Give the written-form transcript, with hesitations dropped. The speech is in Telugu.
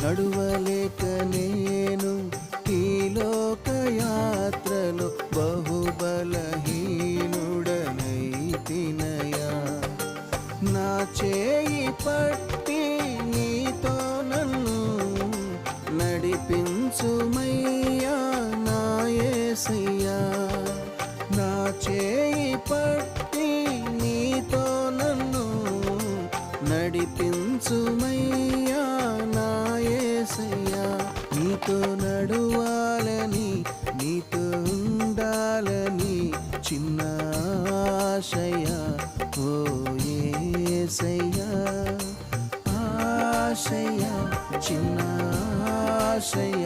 నడువలేక నేను ఈ లోకయాత్రలో బహుబలహీనుడనైతినయా. నా చేయి పట్టి నీతో నన్ను నడిపించుమయ్యా నా యేసయ్యా. నా చేయి పట్టి నీతో నన్ను నడిపించుమయ్యా నా యేసయ్యా. నీతో నడువాలని నీతో ఉండాలని చిన్న ఆశయ ఓ యేసయ్యా. ఆశయ చిన్న ఆశయ